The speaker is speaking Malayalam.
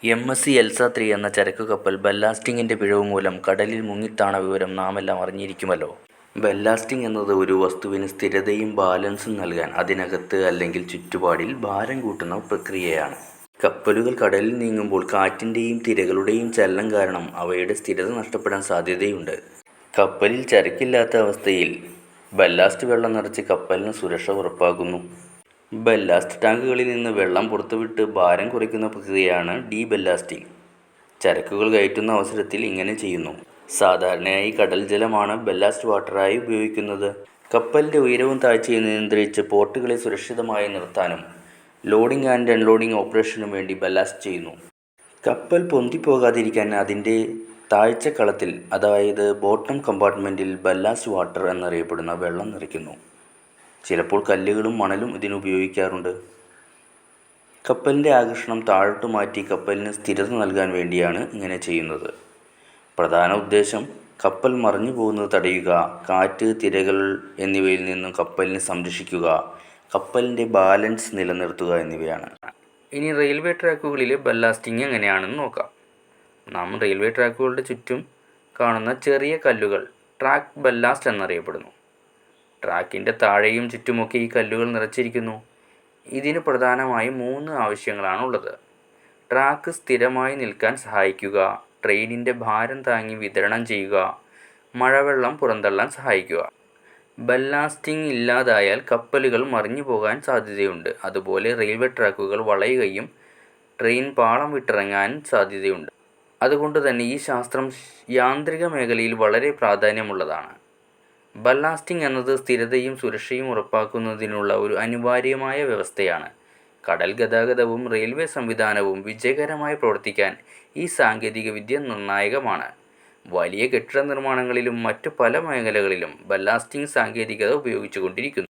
MSC എൽസ-3 എന്ന ചരക്കുകപ്പൽ ബല്ലാസ്റ്റിങ്ങിൻ്റെ പിഴവ് മൂലം കടലിൽ മുങ്ങിത്താണ വിവരം നാമെല്ലാം അറിഞ്ഞിരിക്കുമല്ലോ. ബല്ലാസ്റ്റിങ് എന്നത് ഒരു വസ്തുവിന് സ്ഥിരതയും ബാലൻസും നൽകാൻ അതിനകത്ത് അല്ലെങ്കിൽ ചുറ്റുപാടിൽ ഭാരം കൂട്ടുന്ന പ്രക്രിയയാണ്. കപ്പലുകൾ കടലിൽ നീങ്ങുമ്പോൾ കാറ്റിൻ്റെയും തിരകളുടെയും ചലനം കാരണം അവയുടെ സ്ഥിരത നഷ്ടപ്പെടാൻ സാധ്യതയുണ്ട്. കപ്പലിൽ ചരക്കില്ലാത്ത അവസ്ഥയിൽ ബല്ലാസ്റ്റ് വെള്ളം നിറച്ച് കപ്പലിന് സുരക്ഷ ഉറപ്പാക്കുന്നു. ബല്ലാസ്റ്റ് ടാങ്കുകളിൽ നിന്ന് വെള്ളം പുറത്തുവിട്ട് ഭാരം കുറയ്ക്കുന്ന പ്രക്രിയയാണ് ഡീബല്ലാസ്റ്റിങ്. ചരക്കുകൾ കയറ്റുന്ന അവസരത്തിൽ ഇങ്ങനെ ചെയ്യുന്നു. സാധാരണയായി കടൽ ജലമാണ് ബല്ലാസ്റ്റ് വാട്ടറായി ഉപയോഗിക്കുന്നത്. കപ്പലിൻ്റെ ഉയരവും താഴ്ചയും നിയന്ത്രിച്ച് പോർട്ടുകളെ സുരക്ഷിതമായി നിർത്താനും ലോഡിംഗ് ആൻഡ് അൺലോഡിംഗ് ഓപ്പറേഷനും വേണ്ടി ബല്ലാസ്റ്റ് ചെയ്യുന്നു. കപ്പൽ പൊന്തിപ്പോകാതിരിക്കാൻ അതിൻ്റെ താഴ്ചക്കളത്തിൽ, അതായത് ബോട്ടം കമ്പാർട്ട്മെൻറ്റിൽ ബല്ലാസ്റ്റ് വാട്ടർ എന്നറിയപ്പെടുന്ന വെള്ളം നിറയ്ക്കുന്നു. ചിലപ്പോൾ കല്ലുകളും മണലും ഇതിനുപയോഗിക്കാറുണ്ട്. കപ്പലിൻ്റെ ആകർഷണം താഴോട്ട് മാറ്റി കപ്പലിന് സ്ഥിരത നൽകാൻ വേണ്ടിയാണ് ഇങ്ങനെ ചെയ്യുന്നത്. പ്രധാന ഉദ്ദേശം കപ്പൽ മറിഞ്ഞു പോകുന്നത് തടയുക, കാറ്റ്, തിരകൾ എന്നിവയിൽ നിന്നും കപ്പലിനെ സംരക്ഷിക്കുക, കപ്പലിൻ്റെ ബാലൻസ് നിലനിർത്തുക എന്നിവയാണ്. ഇനി റെയിൽവേ ട്രാക്കുകളിലെ ബല്ലാസ്റ്റിങ് എങ്ങനെയാണെന്ന് നോക്കാം. നാം റെയിൽവേ ട്രാക്കുകളുടെ ചുറ്റും കാണുന്ന ചെറിയ കല്ലുകൾ ട്രാക്ക് ബല്ലാസ്റ്റ് എന്നറിയപ്പെടുന്നു. ട്രാക്കിൻ്റെ താഴെയും ചുറ്റുമൊക്കെ ഈ കല്ലുകൾ നിറച്ചിരിക്കുന്നു. ഇതിന് പ്രധാനമായും 3 ആവശ്യങ്ങളാണുള്ളത്. ട്രാക്ക് സ്ഥിരമായി നിൽക്കാൻ സഹായിക്കുക, ട്രെയിനിൻ്റെ ഭാരം താങ്ങി വിതരണം ചെയ്യുക, മഴവെള്ളം പുറന്തള്ളാൻ സഹായിക്കുക. ബല്ലാസ്റ്റിങ് ഇല്ലാതായാൽ കപ്പലുകൾ മറിഞ്ഞു പോകാൻ സാധ്യതയുണ്ട്. അതുപോലെ റെയിൽവേ ട്രാക്കുകൾ വളയുകയും ട്രെയിൻ പാളം വിട്ടിറങ്ങാൻ സാധ്യതയുണ്ട്. അതുകൊണ്ട് തന്നെ ഈ ശാസ്ത്രം യാന്ത്രിക മേഖലയിൽ വളരെ പ്രാധാന്യമുള്ളതാണ്. ബല്ലാസ്റ്റിങ് എന്നത് സ്ഥിരതയും സുരക്ഷയും ഉറപ്പാക്കുന്നതിനുള്ള ഒരു അനിവാര്യമായ വ്യവസ്ഥയാണ്. കടൽ ഗതാഗതവും റെയിൽവേ സംവിധാനവും വിജയകരമായി പ്രവർത്തിക്കാൻ ഈ സാങ്കേതികവിദ്യ നിർണായകമാണ്. വലിയ കെട്ടിട നിർമ്മാണങ്ങളിലും മറ്റു പല മേഖലകളിലും ബല്ലാസ്റ്റിങ് സാങ്കേതികത ഉപയോഗിച്ചുകൊണ്ടിരിക്കുന്നു.